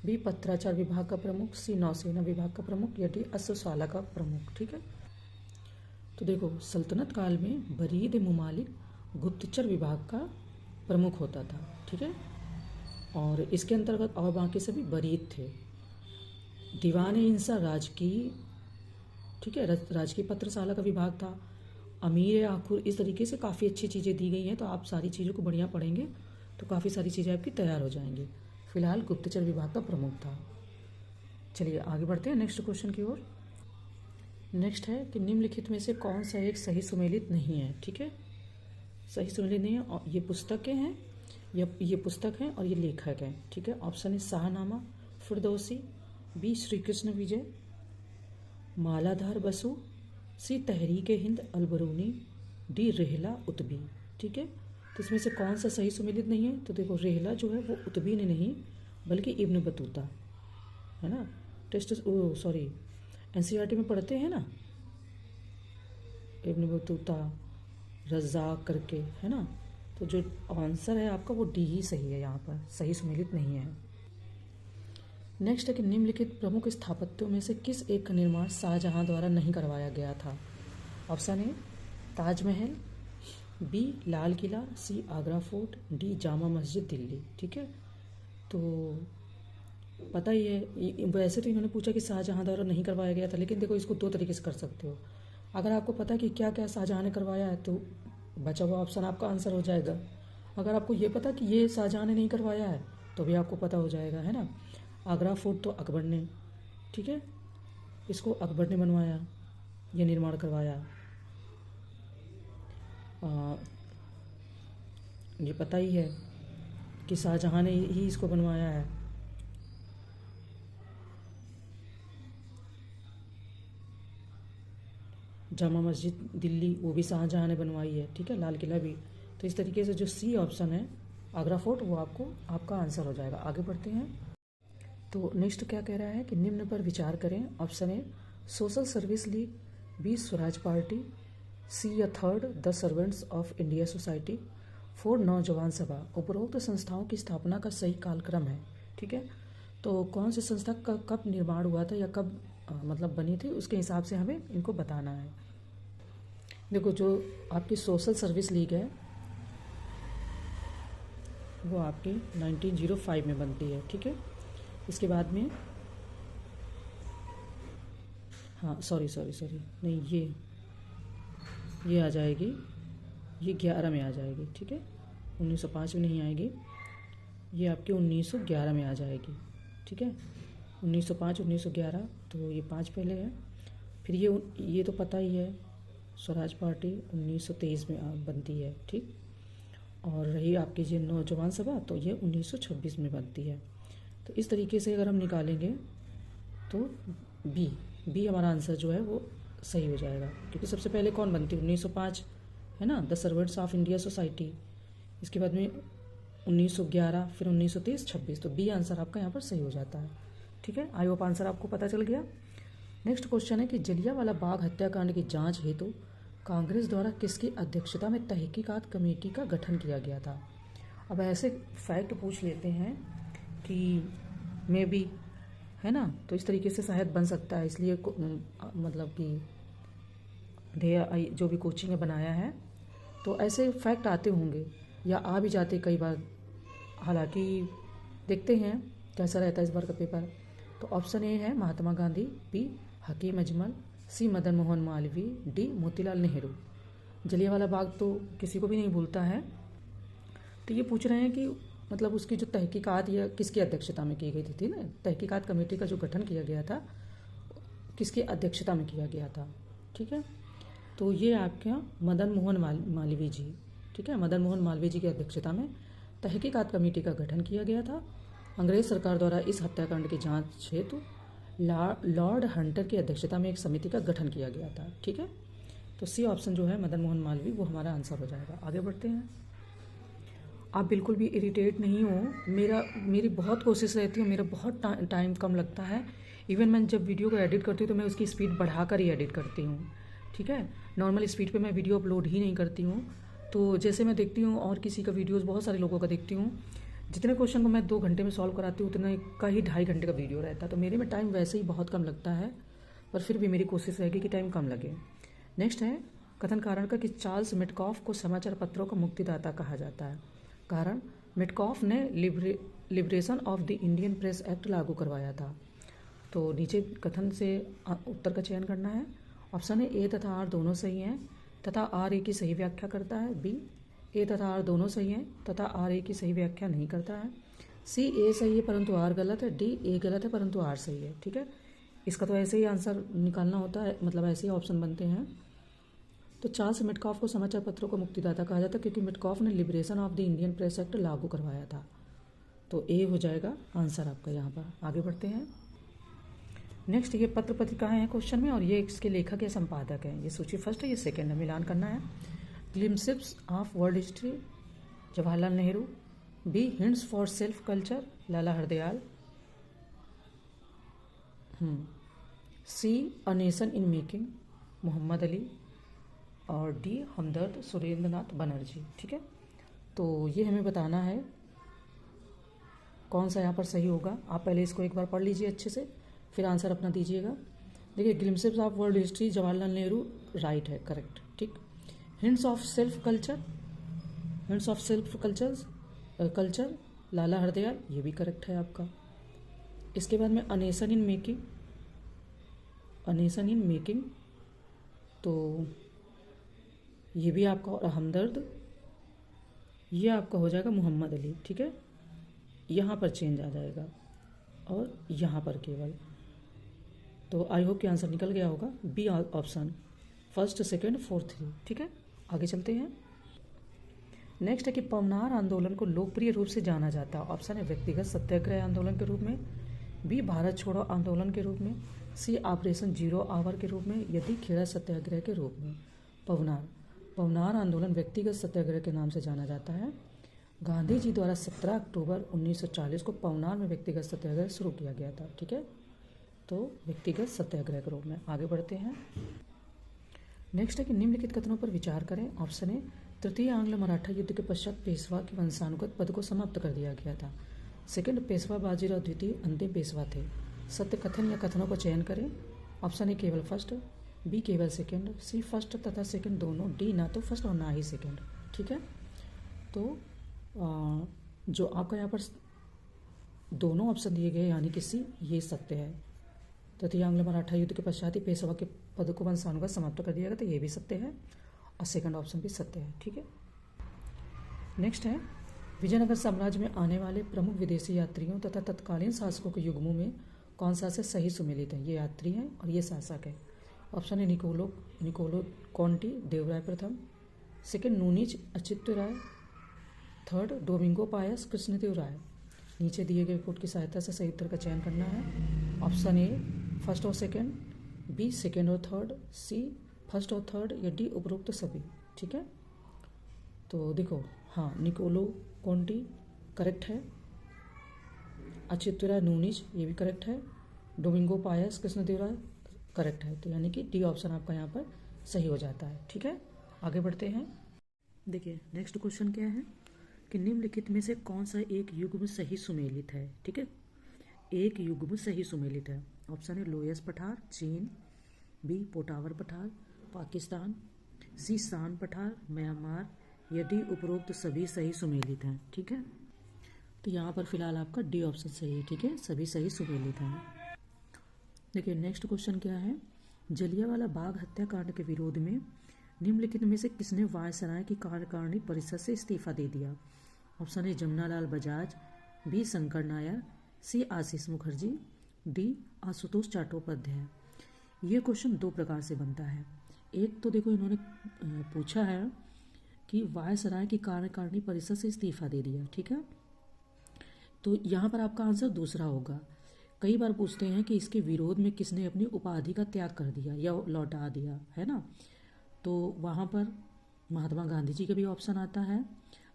बी पत्राचार विभाग का प्रमुख, सी नौसेना विभाग का प्रमुख या डी अश्वशाला का प्रमुख, ठीक है। तो देखो सल्तनत काल में बरीद मुमालिक गुप्तचर विभाग का प्रमुख होता था, ठीक है। और इसके अंतर्गत और बाकी सभी बरीद थे। दीवान हिंसा राजकीय, ठीक है, राजकीय पत्रशाला का विभाग था। अमीर आखुर, इस तरीके से काफ़ी अच्छी चीज़ें दी गई हैं। तो आप सारी चीज़ों को बढ़िया पढ़ेंगे तो काफ़ी सारी चीज़ें आपकी तैयार हो जाएंगी। फिलहाल गुप्तचर विभाग का प्रमुख था। चलिए आगे बढ़ते हैं नेक्स्ट क्वेश्चन की ओर। नेक्स्ट है कि निम्नलिखित में से कौन सा एक सही सुमेलित नहीं है। ठीक है, सही सुमेलित नहीं है। और ये पुस्तकें हैं, ये पुस्तक हैं और ये लेखक हैं। ठीक है, ऑप्शन है शाहनामा फिरदौसी, बी श्री कृष्ण विजय, मालाधार बसु, सी तहरीक हिंद अलबरूनी, डी रेहला उतबी। ठीक है, तो इसमें से कौन सा सही सुमेलित नहीं है। तो देखो रेहला जो है वो उतबी ने नहीं बल्कि इब्न बतूता है ना। टेस्ट सॉरी एनसीईआरटी में पढ़ते हैं ना, इब्न बतूता रज़ाक करके, है ना। तो जो आंसर है आपका वो डी ही सही है, यहाँ पर सही सुमेलित नहीं है। नेक्स्ट है कि निम्नलिखित प्रमुख स्थापत्यों में से किस एक का निर्माण शाहजहां द्वारा नहीं करवाया गया था। Option A Taj Mahal, B Lal Qila, C Agra fort, D Jama Masjid Delhi. ठीक है, तो पता ही है, वैसे तो इन्होंने पूछा कि शाहजहां द्वारा नहीं करवाया गया था, लेकिन देखो इसको दो तरीके से कर सकते हो। अगर आपको पता है कि क्या क्या शाहजहां ने करवाया है तो बचा हुआ ऑप्शन आपका आंसर हो जाएगा। अगर आपको ये पता कि ये शाहजहां ने नहीं करवाया है तो भी आपको पता हो जाएगा, है ना। आगरा फोर्ट तो अकबर ने, ठीक है, इसको अकबर ने बनवाया, ये निर्माण करवाया। ये पता ही है कि शाहजहां ने ही इसको बनवाया है। जामा मस्जिद दिल्ली वो भी शाहजहां ने बनवाई है। ठीक है, लाल किला भी। तो इस तरीके से जो सी ऑप्शन है आगरा फोर्ट वो आपका आंसर हो जाएगा। आगे बढ़ते हैं। तो नेक्स्ट क्या कह रहा है कि निम्न पर विचार करें। Option A social service league, B Swaraj party, C या third the servants of India society, four Naujawan Sabha. उपरोक्त संस्थाओं की स्थापना का सही कालक्रम है। ठीक है, तो कौन सी संस्था का कब निर्माण हुआ था या कब मतलब बनी थी, उसके हिसाब से हमें इनको बताना है। देखो जो आपकी सोशल सर्विस लीग है वो आपकी 1905 में बनती है। ठीक है, इसके बाद में हाँ सॉरी नहीं, ये आ जाएगी, ये 11 में आ जाएगी। ठीक है, 1905 में नहीं आएगी, ये आपके 1911 में आ जाएगी। ठीक है, 1905 1911, तो ये 5 पहले है। फिर ये तो पता ही है, स्वराज पार्टी 1923 में बनती है। ठीक, और रही आपकी जो नौजवान सभा तो ये 1926 में बनती है। तो इस तरीके से अगर हम निकालेंगे तो बी हमारा आंसर जो है वो सही हो जाएगा, क्योंकि सबसे पहले कौन बनती है 1905, है ना, the servants of India society. इसके बाद में 1911, फिर 1923, 26, तो बी आंसर आपका यहाँ पर सही हो जाता है। ठीक है, आई होप आंसर आपको पता चल गया। नेक्स्ट क्वेश्चन है कि जलियांवाला बाग हत्याकांड की जांच हेतु कांग्रेस द्वारा किसकी अध्यक्षता में तहकीकात कमेटी का गठन किया गया था। अब ऐसे फैक्ट पूछ लेते हैं कि मे बी, है ना, तो इस तरीके से शायद बन सकता है, इसलिए मतलब कि जो भी कोचिंग ने बनाया है तो ऐसे फैक्ट आते होंगे या आ भी जाते कई बार। हालांकि देखते हैं कैसा रहता है इस बार का पेपर। तो ऑप्शन ए है महात्मा गांधी, बी हकीम अजमल, सी मदन मोहन मालवीय, डी मोतीलाल नेहरू। जलियांवाला बाग तो किसी को भी नहीं भूलता है। तो ये पूछ रहे हैं कि मतलब उसकी जो तहकीकात या किसकी अध्यक्षता में की गई थी ना, तहकीकात कमेटी का जो गठन किया गया था किसकी अध्यक्षता में किया गया था। ठीक है, तो ये आपके मदन मोहन मालवीय जी, ठीक है, मदन मोहन मालवीय जी की अध्यक्षता में तहकीकात कमेटी का गठन किया गया था। अंग्रेज सरकार द्वारा इस हत्याकांड की जांच हेतु लॉर्ड हंटर की अध्यक्षता में एक समिति का गठन किया गया था। ठीक है, तो सी ऑप्शन जो है मदन मोहन मालवीय वो हमारा आंसर हो जाएगा। आगे बढ़ते हैं। आप बिल्कुल भी इरिटेट नहीं हो, मेरी बहुत कोशिश रहती है, मेरा बहुत टाइम कम लगता है। इवन मैं जब वीडियो को एडिट करती हूँ तो मैं उसकी स्पीड बढ़ाकर ही एडिट करती हूँ। ठीक है, नॉर्मल स्पीड पे मैं वीडियो अपलोड ही नहीं करती हूँ। तो जैसे मैं देखती हूँ और किसी का वीडियोस बहुत सारे लोगों का देखती हूँ, जितने क्वेश्चन को मैं 2 घंटे में सॉल्व कराती हूँ उतने का ही 2.5 घंटे का वीडियो रहता है। तो मेरे में टाइम वैसे ही बहुत कम लगता है, पर फिर भी मेरी कोशिश रहेगी कि टाइम कम लगे। नेक्स्ट है कथन कारण का कि चार्ल्स मेटकॉफ को समाचार पत्रों का मुक्तिदाता कहा जाता है। कारण, मेटकॉफ ने liberation of the Indian press act लागू करवाया था। तो नीचे कथन से उत्तर का चयन करना है। ऑप्शन ए तथा आर दोनों सही हैं तथा आर ए की सही व्याख्या करता है। बी, ए तथा आर दोनों सही हैं तथा आर ए की सही व्याख्या नहीं करता है। सी, ए सही है परंतु आर गलत है। डी, ए गलत है परंतु आर सही है। ठीक है, इसका तो ऐसे ही आंसर निकालना होता है, मतलब ऐसे ही ऑप्शन बनते हैं। तो चार्ल्स मिटकॉफ को समाचार पत्रों का मुक्तिदाता कहा जाता है क्योंकि मिटकॉफ ने liberation of the Indian press act लागू करवाया था। तो ए हो जाएगा आंसर आपका यहाँ पर। आगे बढ़ते हैं। नेक्स्ट, ये पत्र पत्रिकाएं हैं क्वेश्चन में और ये इसके लेखक या संपादक हैं। ये सूची फर्स्ट है, ये सेकेंड है, मिलान करना है। Glimpses of world history, Jawaharlal Nehru. B, hints for self culture, Lala Hardayal. C, a nation in making, Mohammad Ali. और डी, हमदर्द, सुरेंद्रनाथ बनर्जी। ठीक है, तो ये हमें बताना है कौन सा यहाँ पर सही होगा। आप पहले इसको एक बार पढ़ लीजिए अच्छे से, फिर आंसर अपना दीजिएगा। देखिए, glimpses of world history, Jawaharlal Nehru, right है, करेक्ट। ठीक, hints of self culture, hints of self culture, Lala Hardayal, ये भी करेक्ट है आपका। इसके बाद में a nation in making, a nation in making, तो ये भी आपका। और हमदर्द, ये आपका हो जाएगा मोहम्मद अली। ठीक है, यहाँ पर चेंज आ जाएगा और यहाँ पर केवल। तो आई होप कि आंसर निकल गया होगा। B option, first, second, fourth, three. ठीक है, आगे चलते हैं। नेक्स्ट है कि पवनार आंदोलन को लोकप्रिय रूप से जाना जाता है। ऑप्शन है व्यक्तिगत सत्याग्रह आंदोलन के रूप में। बी, भारत छोड़ो आंदोलन के रूप में। सी, ऑपरेशन जीरो आवर के रूप में। यदि खेड़ा सत्याग्रह के रूप में। पवनार आंदोलन व्यक्तिगत सत्याग्रह के नाम से जाना जाता है। गांधी जी द्वारा 17 अक्टूबर 1940 को पवनार में व्यक्तिगत सत्याग्रह शुरू किया गया था। ठीक है, तो व्यक्तिगत सत्याग्रह के रूप में। आगे बढ़ते हैं। नेक्स्ट है कि निम्नलिखित कथनों पर विचार करें। ऑप्शन ए, तृतीय आंग्ल मराठा युद्ध के पश्चात पेशवा के वंशानुगत पद को समाप्त कर दिया गया था। सेकंड, पेशवा बाजीराव द्वितीय अंतिम पेशवा थे। सत्य कथन या कथनों का चयन करें। ऑप्शन ए, केवल फर्स्ट। बी, केवल सेकंड। सी, फर्स्ट तथा सेकंड दोनों। डी, ना तो फर्स्ट और ना ही सेकंड। ठीक है, तो जो आपका यहाँ पर दोनों ऑप्शन दिए गए यानी कि सी, ये सत्य है। तृतीय आंग्ल मराठा युद्ध के पश्चात ही पेशवा के पद को वंशानुगत समाप्त कर दिया गया, तो ये भी सत्य है और सेकंड ऑप्शन भी सत्य है। ठीक है, नेक्स्ट है, विजयनगर साम्राज्य में आने वाले प्रमुख विदेशी यात्रियों तथा तत्कालीन शासकों के युग्मों में कौन सा से सही सुमेलित है। ये यात्री हैं और ये शासक है। ऑप्शन है निकोलो कॉन्टी, देवराय प्रथम। सेकंड, नूनीज अच्युत राय। थर्ड, डोमिंगो पायस, कृष्णदेव राय। नीचे दिए गए कोड की सहायता से सही उत्तर का चयन करना है। ऑप्शन ए, फर्स्ट और सेकंड। बी, सेकंड और थर्ड। सी, फर्स्ट और थर्ड। या डी, उपरोक्त सभी। ठीक है, तो देखो, हाँ, निकोलो कॉन्टी करेक्ट है। अच्युत राय नूनीज, ये भी करेक्ट है। डोमिंगो पायस, कृष्णदेव राय करेक्ट है। तो यानी कि डी ऑप्शन आपका यहाँ पर सही हो जाता है। ठीक है, आगे बढ़ते हैं। देखिए, नेक्स्ट क्वेश्चन क्या है कि निम्नलिखित में से कौन सा एक युग्म सही सुमेलित है। ठीक है, एक युग्म सही सुमेलित है। ऑप्शन है लोयस पठार, चीन। बी, पोटावर पठार, पाकिस्तान। सी, शान पठार, म्यांमार। यदि उपरोक्त सभी सही सुमेलित हैं। ठीक है, तो यहाँ पर फिलहाल आपका डी ऑप्शन सही है। ठीक है, सभी सही सुमेलित हैं। देखिए, नेक्स्ट क्वेश्चन क्या है, जलियांवाला बाग हत्याकांड के विरोध में निम्नलिखित में से किसने वायसराय की कार्यकारिणी परिषद से इस्तीफा दे दिया। ऑप्शन है जमनालाल बजाज। बी, शंकर नायर। सी, आशीष मुखर्जी। डी, आशुतोष चट्टोपाध्याय। ये क्वेश्चन दो प्रकार से बनता है। एक तो देखो, इन्होंने पूछा है कि वायसराय की कार्यकारिणी परिषद से इस्तीफा दे दिया। ठीक है, तो यहाँ पर आपका आंसर दूसरा होगा। कई बार पूछते हैं कि इसके विरोध में किसने अपनी उपाधि का त्याग कर दिया या लौटा दिया, है ना। तो वहाँ पर महात्मा गांधी जी का भी ऑप्शन आता है,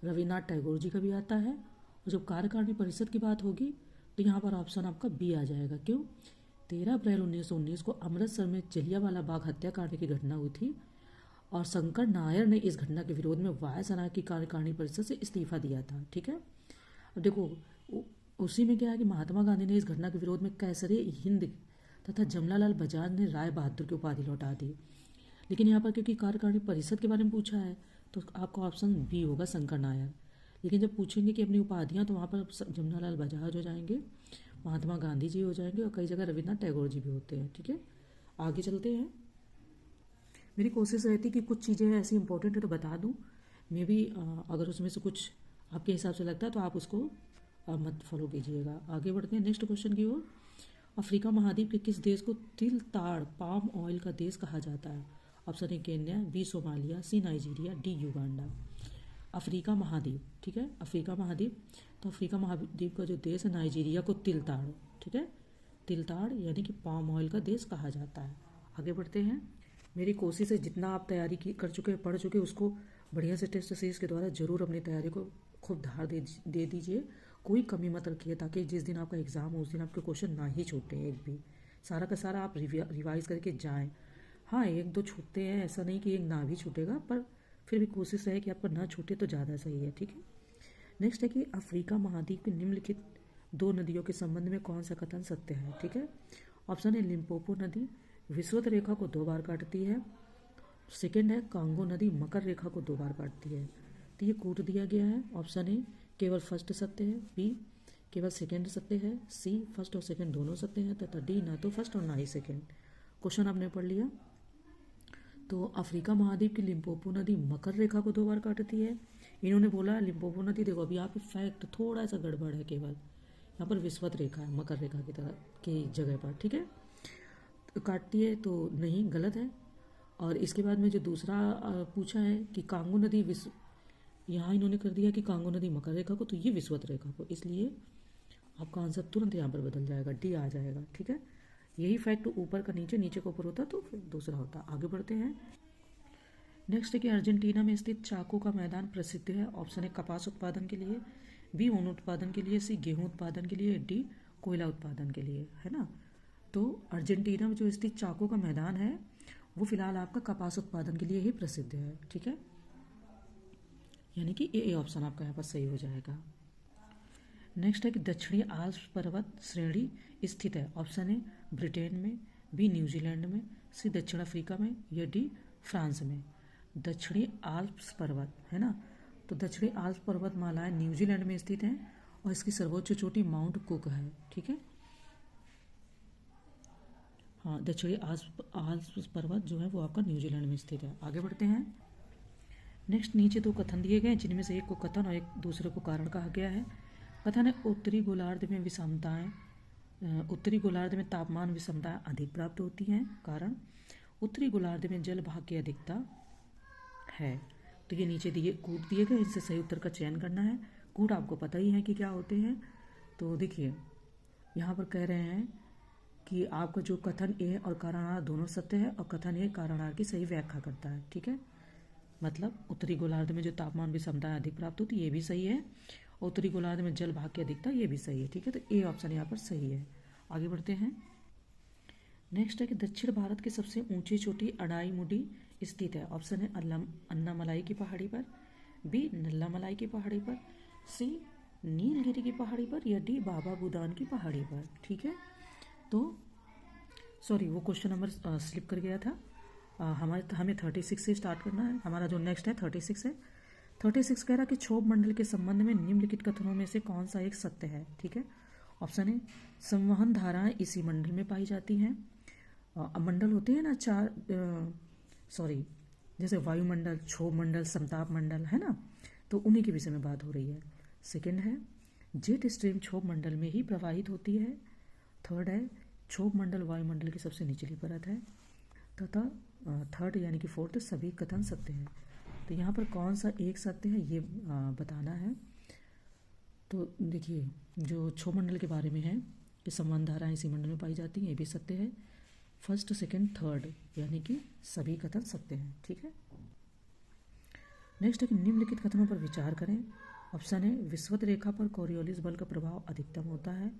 रविन्द्रनाथ टैगोर जी का भी आता है। और जब कार्यकारिणी परिषद की बात होगी तो यहाँ पर ऑप्शन आपका बी आ जाएगा। क्यों? 13 अप्रैल 1919 को अमृतसर में जलियांवाला बाग हत्याकांड की घटना हुई थी और शंकर नायर ने इस घटना के विरोध में वायसराय की कार्यकारिणी परिषद से इस्तीफा दिया था। ठीक है, अब देखो उसी में क्या है कि महात्मा गांधी ने इस घटना के विरोध में कैसरे हिंद तथा जमनालाल बजाज ने राय बहादुर की उपाधि लौटा दी। लेकिन यहाँ पर क्योंकि कार्यकारिणी परिषद के बारे में पूछा है तो आपका ऑप्शन बी होगा, शंकर नायर। लेकिन जब पूछेंगे कि अपनी उपाधियाँ, तो वहाँ पर जमनालाल बजाज हो जाएंगे, महात्मा गांधी जी हो जाएंगे, और कई जगह रविन्द्रनाथ टैगोर जी भी होते हैं। ठीक है, आगे चलते हैं। मेरी कोशिश रहती कि कुछ चीज़ें ऐसी इंपॉर्टेंट है तो बता दूं, मे भी अगर उसमें से कुछ आपके हिसाब से लगता है तो आप उसको मत फॉलो कीजिएगा। आगे बढ़ते हैं नेक्स्ट क्वेश्चन की ओर। अफ्रीका महाद्वीप के किस देश को तिल ताड़ पाम ऑयल का देश कहा जाता है? Option A Kenya, B Somalia, C Nigeria, D Uganda. Africa महाद्वीप, ठीक है, अफ्रीका महाद्वीप, तो अफ्रीका महाद्वीप का जो देश है नाइजीरिया को तिल ताड़, ठीक है, तिल ताड़ यानी कि पाम ऑयल का देश कहा जाता है। आगे बढ़ते हैं। मेरी कोशिश है जितना आप तैयारी कर चुके हैं, पढ़ चुके हैं, उसको बढ़िया से टेस्ट सीरीज के द्वारा जरूर अपनी तैयारी को खूब धार दे दीजिए, कोई कमी मत रखिए, ताकि जिस दिन आपका एग्ज़ाम हो उस दिन आपके क्वेश्चन ना ही छूटे एक भी, सारा का सारा आप रिवाइज करके जाएं। हाँ, एक दो छूटते हैं, ऐसा नहीं कि एक ना भी छूटेगा, पर फिर भी कोशिश है कि आपका ना छूटे तो ज़्यादा सही है। ठीक है, नेक्स्ट है कि अफ्रीका महाद्वीप की निम्नलिखित दो नदियों के संबंध में कौन सा कथन सत्य है? ठीक है, ऑप्शन है लिम्पोपो नदी विषुवत रेखा को 2 बार काटती है, सेकेंड है कांगो नदी मकर रेखा को 2 बार काटती है। तो ये कूट दिया गया है। ऑप्शन ए केवल फर्स्ट सत्य है, बी केवल सेकेंड सत्य है, सी फर्स्ट और सेकेंड दोनों सत्य हैं, तथा डी ना तो फर्स्ट और ना ही सेकेंड। क्वेश्चन आपने पढ़ लिया। तो अफ्रीका महाद्वीप की लिम्पोपो नदी मकर रेखा को 2 बार काटती है। इन्होंने बोला लिम्पोपो नदी, देखो अभी यहाँ पे फैक्ट थोड़ा सा गड़बड़ है, केवल यहाँ पर विषुवत रेखा है मकर रेखा की तरह की जगह पर, ठीक है, तो काटती है तो नहीं, गलत है। और इसके बाद में जो दूसरा पूछा है कि कांगो नदी यहाँ इन्होंने कर दिया कि कांगो नदी मकर रेखा को, तो ये विषुवत रेखा को, इसलिए आपका आंसर तुरंत यहाँ पर बदल जाएगा, डी आ जाएगा। ठीक है, यही फैक्ट ऊपर का नीचे, नीचे का ऊपर होता तो फिर दूसरा होता। आगे बढ़ते हैं। नेक्स्ट है कि अर्जेंटीना में स्थित चाको का मैदान प्रसिद्ध है। ऑप्शन है कपास उत्पादन के लिए, बी ऊन उत्पादन के लिए, सी गेहूं उत्पादन के लिए, डी कोयला उत्पादन के लिए, है ना। तो अर्जेंटीना में जो स्थित चाको का मैदान है वो फिलहाल आपका कपास उत्पादन के लिए ही प्रसिद्ध है। ठीक है, यानी कि ए ऑप्शन आपका यहाँ पर सही हो जाएगा। नेक्स्ट है कि दक्षिणी आल्प्स पर्वत श्रेणी स्थित है। ऑप्शन ए ब्रिटेन में, बी न्यूजीलैंड में, सी दक्षिण अफ्रीका में, या डी फ्रांस में। दक्षिणी आल्प्स पर्वत है ना, तो दक्षिणी आल्प्स पर्वतमालाएं न्यूजीलैंड में स्थित हैं और इसकी सर्वोच्च चोटी माउंट कुक है। ठीक है, हाँ, दक्षिणी आल्प्स पर्वत जो है वो आपका न्यूजीलैंड में स्थित है। आगे बढ़ते हैं। नेक्स्ट नीचे 2 कथन दिए गए, जिनमें से एक को कथन और एक दूसरे को कारण कहा गया है। कथन है उत्तरी गोलार्ध में विषमताएं, उत्तरी गोलार्ध में तापमान विषमताएं अधिक प्राप्त होती हैं। कारण उत्तरी गोलार्ध में जल भाग की अधिकता है। तो ये नीचे दिए कूट दिए गए, इनसे सही उत्तर का चयन करना है। कूट आपको पता ही है कि क्या होते हैं। तो देखिए यहाँ पर कह रहे हैं कि आपका जो कथन ए और कारण आर दोनों सत्य है, और कथन ए कारण आर की सही व्याख्या करता है। ठीक है, मतलब उत्तरी गोलार्ध में जो तापमान विषमताएं अधिक प्राप्त होती है ये भी सही है, उत्तरी गोलार्ध में जल भाग की अधिकता ये भी सही है। ठीक है, तो ए ऑप्शन यहाँ पर सही है। आगे बढ़ते हैं। नेक्स्ट है कि दक्षिण भारत की सबसे ऊंची चोटी अडाईमुडी स्थित है। ऑप्शन है अन्नामलाई की पहाड़ी पर, बी नल्लामलाई की पहाड़ी पर, सी नीलगिरी की पहाड़ी पर, या डी बाबा बुदान की पहाड़ी पर। ठीक है, तो सॉरी वो क्वेश्चन नंबर स्लिप कर गया था। हमें 36 से स्टार्ट करना है। हमारा जो नेक्स्ट है 36 है। 36 कह रहा कि क्षोभ मंडल के संबंध में निम्नलिखित कथनों में से कौन सा एक सत्य है? ठीक है, ऑप्शन है संवहन धाराएं इसी मंडल में पाई जाती हैं। मंडल होते हैं ना चार, जैसे वायुमंडल, क्षोभ मंडल, समताप मंडल, है ना, तो उन्हीं के विषय में बात हो रही है। सेकंड है जेट स्ट्रीम क्षोभ मंडल में ही प्रवाहित होती है। थर्ड है क्षोभ मंडल वायुमंडल की सबसे निचली परत है। तथा थर्ड यानी कि फोर्थ सभी कथन सत्य हैं। तो यहाँ पर कौन सा एक सत्य है ये बताना है। तो देखिए जो क्षोभ मंडल के बारे में है कि संवहन धाराएं इसी मंडल में पाई जाती हैं, ये भी सत्य है। फर्स्ट सेकंड थर्ड यानी कि सभी कथन सत्य हैं। ठीक है, नेक्स्ट है कि निम्नलिखित कथनों पर विचार करें। ऑप्शन है विषुवत रेखा पर कोरियोलिस बल का प्रभाव अधिकतम होता है।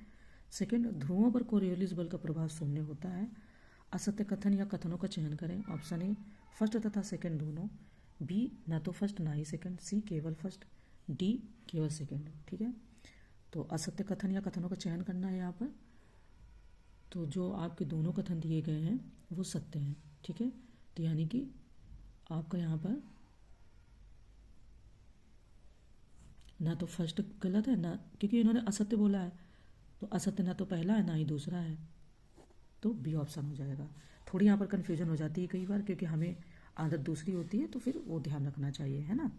सेकंड ध्रुवों पर कोरियोलिस बल का प्रभाव शून्य होता है। असत्य कथन या कथनों का चयन करें। ऑप्शन ए फर्स्ट तथा सेकंड दोनों, बी ना तो फर्स्ट ना ही सेकंड, सी केवल फर्स्ट, डी केवल सेकंड। ठीक है, तो असत्य कथन या कथनों का चयन करना है यहाँ पर। तो जो आपके दोनों कथन दिए गए हैं वो सत्य हैं। ठीक है, तो यानी कि आपका यहाँ पर ना तो फर्स्ट गलत है ना, क्योंकि इन्होंने असत्य बोला है, तो असत्य ना तो पहला है ना ही दूसरा है, तो बी ऑप्शन हो जाएगा। थोड़ी यहाँ पर कन्फ्यूजन हो जाती है कई बार, क्योंकि हमें आदत दूसरी होती है, तो फिर वो ध्यान रखना चाहिए, है ना।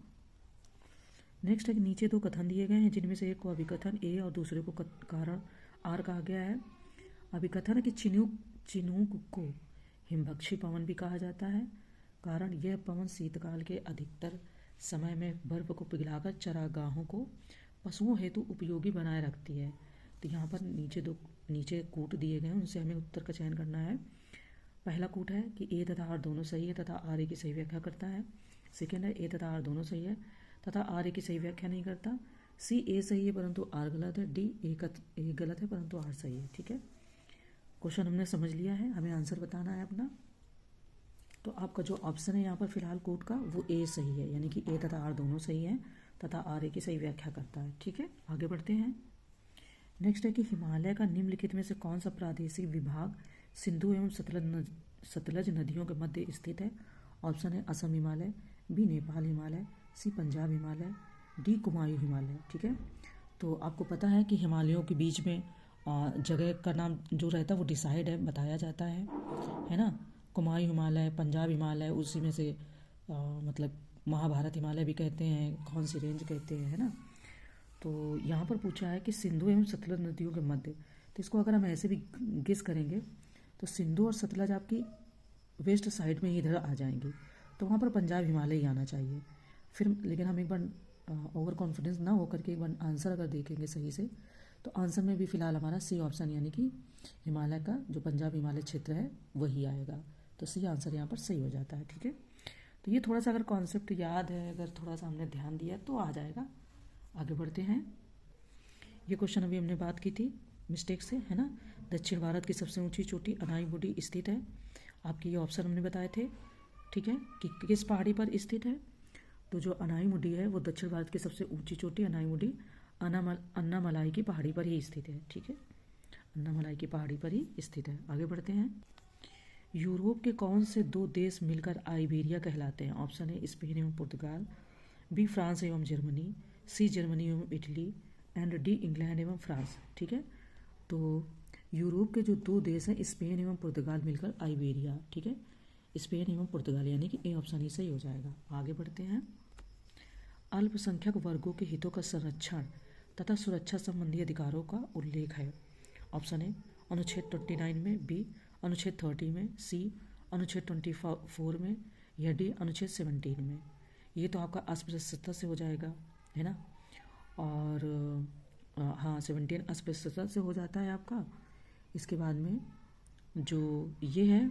नेक्स्ट है कि नीचे दो कथन दिए गए हैं, जिनमें से एक को अभिकथन ए और दूसरे को कारण आर कहा गया है। अभिकथन है कि चिनूक को हिमभक्षी पवन भी कहा जाता है, कारण यह पवन शीतकाल के अधिकतर समय में बर्फ को पिघलाकर चरागाहों को पशुओं हेतु उपयोगी बनाए रखती है। तो यहाँ पर नीचे कूट दिए गए हैं, उनसे हमें उत्तर का चयन करना है। पहला कूट है कि ए तथा आर दोनों सही है तथा आर ए की सही व्याख्या करता है। सेकेंड है ए तथा आर दोनों सही है तथा आर ए की सही व्याख्या नहीं करता। सी ए सही है परंतु आर गलत है। डी ए गलत है परंतु आर सही है। ठीक है, क्वेश्चन हमने समझ लिया है, हमें आंसर बताना है अपना। तो आपका जो ऑप्शन है यहाँ पर फिलहाल कोड का, वो ए सही है, यानी कि ए तथा आर दोनों सही हैं तथा आर ए की सही व्याख्या करता है। ठीक है, आगे बढ़ते हैं। नेक्स्ट है कि हिमालय का निम्नलिखित में से कौन सा प्रादेशिक विभाग सिंधु एवं सतलज नदियों के मध्य स्थित है। ऑप्शन है असम हिमालय, बी नेपाल हिमालय, सी पंजाब हिमालय, डी कुमायूं हिमालय। ठीक है, तो आपको पता है कि हिमालयों के बीच में जगह का नाम जो रहता है वो डिसाइड है, बताया जाता है ना। कुमायूं हिमालय, पंजाब हिमालय, उसी में से मतलब महाभारत हिमालय भी कहते हैं, कौन सी रेंज कहते हैं, है ना। तो यहाँ पर पूछा है कि सिंधु एवं सतलज नदियों के मध्य, तो इसको अगर हम ऐसे भी गेस करेंगे तो सिंधु और सतलज आपकी वेस्ट साइड में ही इधर आ जाएंगे, तो वहाँ पर पंजाब हिमालय ही आना चाहिए। फिर लेकिन हम एक बार ओवर कॉन्फिडेंस ना होकर के एक बार आंसर अगर देखेंगे सही से, तो आंसर में भी फिलहाल हमारा सी ऑप्शन यानी कि हिमालय का जो पंजाब हिमालय क्षेत्र है वही आएगा, तो सी आंसर यहाँ पर सही हो जाता है। ठीक है, तो ये थोड़ा सा अगर कॉन्सेप्ट याद है, अगर थोड़ा सा हमने ध्यान दिया तो आ जाएगा। आगे बढ़ते हैं। ये क्वेश्चन अभी हमने बात की थी मिस्टेक से, है ना। दक्षिण भारत की सबसे ऊंची चोटी अनाईमुडी स्थित है। आपके ये ऑप्शन हमने बताए थे, ठीक है, कि किस पहाड़ी पर स्थित है। तो जो अनाईमुडी है वो दक्षिण भारत की सबसे ऊंची चोटी अनाईमुडी अन्नामलाई की पहाड़ी पर ही स्थित है। ठीक है, अन्नामलाई की पहाड़ी पर ही स्थित है। आगे बढ़ते हैं। यूरोप के कौन से दो देश मिलकर आइबेरिया कहलाते हैं। ऑप्शन है स्पेन एवं पुर्तगाल, बी फ्रांस एवं जर्मनी, सी जर्मनी एवं इटली, एंड डी इंग्लैंड एवं फ्रांस। ठीक है, तो यूरोप के जो दो देश हैं स्पेन एवं पुर्तगाल मिलकर आइबेरिया। ठीक है, स्पेन एवं पुर्तगाल, यानी कि ए ऑप्शन ही सही हो जाएगा। आगे बढ़ते हैं। अल्पसंख्यक वर्गों के हितों का संरक्षण तथा सुरक्षा संबंधी अधिकारों का उल्लेख है। ऑप्शन है अनुच्छेद 29 में, बी अनुच्छेद 30 में, सी अनुच्छेद 24 में, या डी अनुच्छेद 17 में। ये तो आपका अस्पष्टता से हो जाएगा, है ना। और हाँ 17 अस्पष्टता से हो जाता है आपका। इसके बाद में जो ये है,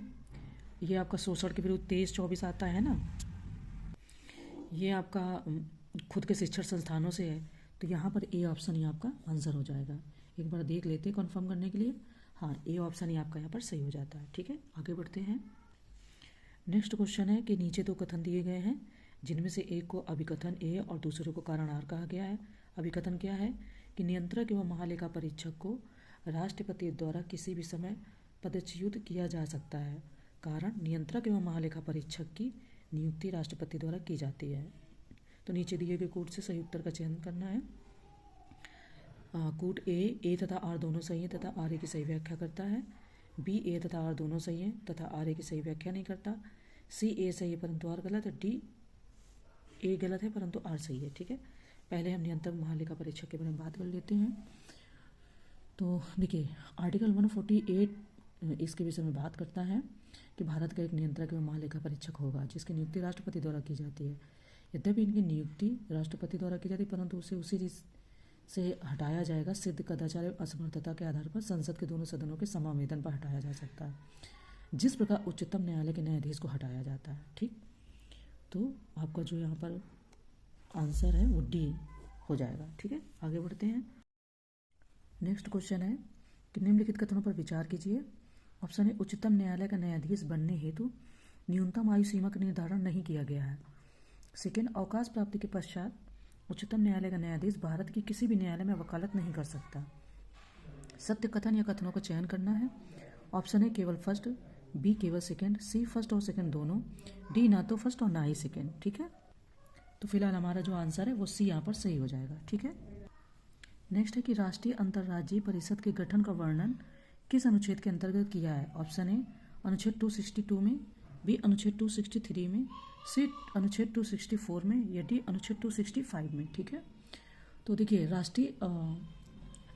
ये आपका शोषण के विरुद्ध 23-24 आता है ना, ये आपका खुद के शिक्षण संस्थानों से है, तो यहाँ पर ए ऑप्शन ही आपका आंसर हो जाएगा। एक बार देख लेते हैं कन्फर्म करने के लिए। हाँ, ए ऑप्शन ही आपका यहाँ पर सही हो जाता है। ठीक है, आगे बढ़ते हैं। नेक्स्ट क्वेश्चन है कि नीचे दो कथन दिए गए हैं, जिनमें से एक को अभिकथन ए और दूसरे को कारण आर कहा गया है। अभिकथन क्या है कि नियंत्रक एवं महालेखा परीक्षक को राष्ट्रपति द्वारा किसी भी समय पदच्युत किया जा सकता है। कारण नियंत्रक एवं महालेखा परीक्षक की नियुक्ति राष्ट्रपति द्वारा की जाती है। तो नीचे दिए गए कोड से सही उत्तर का चयन करना है। कोड ए तथा आर दोनों सही है तथा आर ए की सही व्याख्या करता है। बी ए तथा आर दोनों सही है तथा आर ए की सही व्याख्या नहीं करता। सी ए सही है परंतु आर गलत है। डी ए गलत है परंतु आर सही है। ठीक है, पहले हम नियंत्रक महालेखा परीक्षक के बारे में बात कर लेते हैं। तो देखिए आर्टिकल 148 इसके विषय में बात करता है कि भारत का एक नियंत्रक एवं महालेखा परीक्षक होगा, जिसकी नियुक्ति राष्ट्रपति द्वारा की जाती है। यद्यपि इनकी नियुक्ति राष्ट्रपति द्वारा की जाती है, परंतु उसे उसी से हटाया जाएगा सिद्ध कदाचार एवं असमर्थता के आधार पर संसद के दोनों सदनों के समावेदन पर हटाया जा सकता है, जिस प्रकार उच्चतम न्यायालय के न्यायाधीश को हटाया जाता है। ठीक, तो आपका जो यहाँ पर आंसर है वो डी हो जाएगा। ठीक है, आगे बढ़ते हैं। नेक्स्ट क्वेश्चन है कि निम्नलिखित कथनों पर विचार कीजिए। ऑप्शन है उच्चतम न्यायालय का न्यायाधीश बनने हेतु न्यूनतम आयु सीमा का निर्धारण नहीं किया गया है। सेकेंड, अवकाश प्राप्ति के पश्चात उच्चतम न्यायालय का न्यायाधीश भारत की किसी भी न्यायालय में वकालत नहीं कर सकता। सत्य कथन या कथनों का चयन करना है। ऑप्शन है केवल फर्स्ट, बी केवल सेकेंड, सी फर्स्ट और सेकेंड दोनों, डी ना तो फर्स्ट और ना ही सेकेंड। ठीक है, तो फिलहाल हमारा जो आंसर है वो सी यहाँ पर सही हो जाएगा। ठीक है। नेक्स्ट है कि राष्ट्रीय अंतर्राज्यीय परिषद के गठन का वर्णन किस अनुच्छेद के अंतर्गत किया है। ऑप्शन ए अनुच्छेद 262 में, बी अनुच्छेद 263 में, सी अनुच्छेद 264 में, या डी अनुच्छेद 265 में। ठीक है। तो देखिए राष्ट्रीय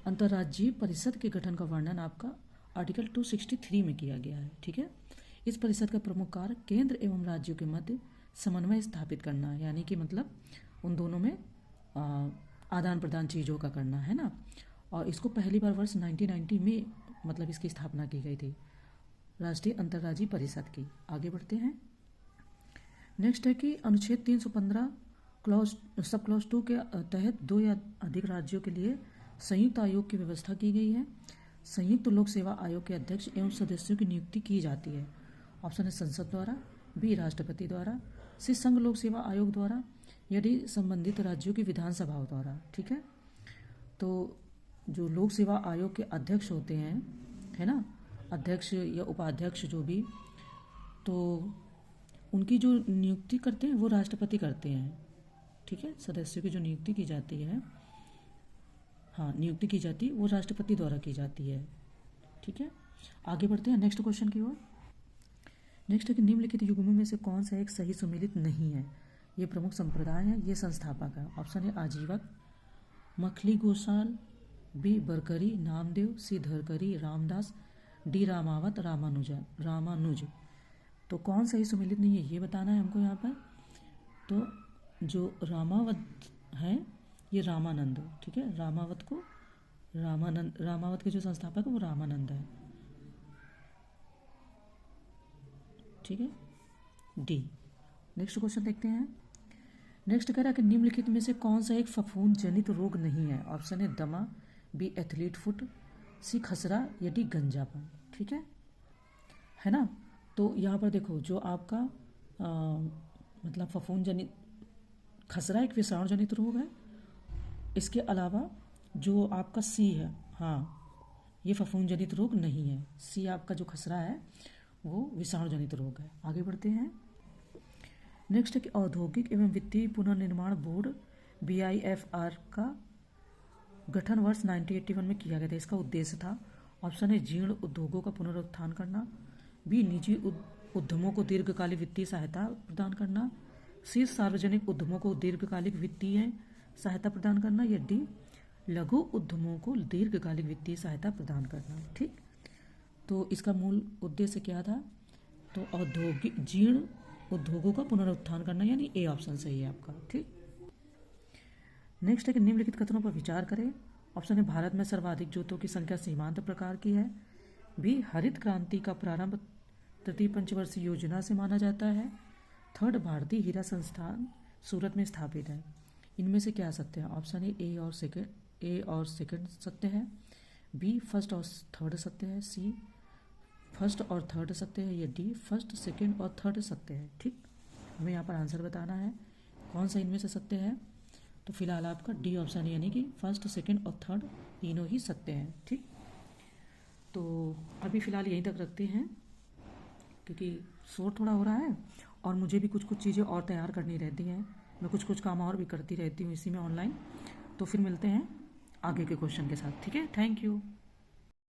अंतर्राज्यीय परिषद के गठन का वर्णन आपका आर्टिकल 263 में किया गया है। ठीक है। इस परिषद का प्रमुख कार्य केंद्र एवं राज्यों के मध्य समन्वय स्थापित करना है, यानी कि मतलब उन दोनों में आदान प्रदान चीज़ों का करना है ना। और इसको पहली बार वर्ष 1990 में मतलब इसकी स्थापना की गई थी, राष्ट्रीय अंतर्राज्यीय परिषद की। आगे बढ़ते हैं। नेक्स्ट है कि अनुच्छेद 315 सब क्लॉज 2 के तहत 2 या अधिक राज्यों के लिए संयुक्त आयोग की व्यवस्था की गई है। संयुक्त लोक सेवा आयोग के अध्यक्ष एवं सदस्यों की नियुक्ति की जाती है। ऑप्शन है संसद द्वारा, बी राष्ट्रपति द्वारा, सी संघ लोक सेवा आयोग द्वारा, या डी संबंधित राज्यों की विधानसभाओं द्वारा। ठीक है। तो जो लोक सेवा आयोग के अध्यक्ष होते हैं, है ना, अध्यक्ष या उपाध्यक्ष जो भी, तो उनकी जो नियुक्ति करते हैं वो राष्ट्रपति करते हैं। ठीक है। सदस्यों की जो नियुक्ति की जाती है, हाँ नियुक्ति की जाती है वो राष्ट्रपति द्वारा की जाती है। ठीक है। आगे बढ़ते हैं नेक्स्ट क्वेश्चन की ओर। नेक्स्ट है कि निम्नलिखित युग्मों में से कौन सा एक सही सुमेलित नहीं है। ये प्रमुख संप्रदाय है, ये संस्थापक है। ऑप्शन है आजीवक, मखली गोसाल, बी बरकरी नामदेव, सी धरकरी रामदास, डी रामावत रामानुज। तो कौन सही सुमेलित नहीं है ये बताना है हमको यहाँ पर। तो जो रामावत है ये रामानंद। ठीक है। रामावत को रामावत के जो संस्थापक है वो रामानंद है। ठीक है। डी। नेक्स्ट क्वेश्चन देखते हैं। नेक्स्ट कह रहा है कि निम्नलिखित में से कौन सा एक फफूंद जनित रोग नहीं है। ऑप्शन है दमा, बी एथलीट फुट, सी खसरा, या डी गंजापन। ठीक है ना। तो यहाँ पर देखो जो आपका मतलब फफूंद जनित खसरा एक विषाणु जनित रोग है। इसके अलावा जो आपका सी है, हाँ ये फफूंद जनित रोग नहीं है। सी आपका जो खसरा है वो विषाणु जनित रोग है। आगे बढ़ते हैं। नेक्स्ट है कि औद्योगिक एवं वित्तीय पुनर्निर्माण बोर्ड BIFR का गठन वर्ष 1981 में किया गया था। इसका उद्देश्य था, ऑप्शन है जीर्ण उद्योगों का पुनरुत्थान करना, बी निजी उद्यमों को दीर्घकालिक वित्तीय सहायता प्रदान करना, सी सार्वजनिक उद्यमों को दीर्घकालिक वित्तीय सहायता प्रदान करना, या डी लघु उद्यमों को दीर्घकालिक वित्तीय सहायता प्रदान करना। ठीक। तो इसका मूल उद्देश्य क्या था। तो औद्योगिक जीर्ण उद्योगों का पुनरुत्थान करना, यानी ए ऑप्शन सही है आपका। ठीक। नेक्स्ट है कि निम्नलिखित कथनों पर विचार करें। ऑप्शन है भारत में सर्वाधिक जूतों की संख्या सीमांत प्रकार की है, बी हरित क्रांति का प्रारंभ तृतीय पंचवर्षीय योजना से माना जाता है, थर्ड भारतीय हीरा संस्थान सूरत में स्थापित है। इनमें से क्या सत्य है। ऑप्शन है ए और सेकंड सत्य है, बी फर्स्ट और थर्ड सत्य है, सी फर्स्ट और थर्ड सत्य है, या डी फर्स्ट सेकंड और थर्ड सत्य है। ठीक। हमें यहाँ पर आंसर बताना है कौन सा इनमें से सत्य है। तो फिलहाल आपका डी ऑप्शन यानी कि फर्स्ट सेकंड और थर्ड तीनों ही सत्य हैं। ठीक। तो अभी फ़िलहाल यहीं तक रखते हैं क्योंकि शोर थोड़ा हो रहा है और मुझे भी कुछ कुछ चीज़ें और तैयार करनी रहती हैं। मैं कुछ कुछ काम और भी करती रहती हूँ इसी में ऑनलाइन। तो फिर मिलते हैं आगे के क्वेश्चन के साथ। ठीक है। Thank you.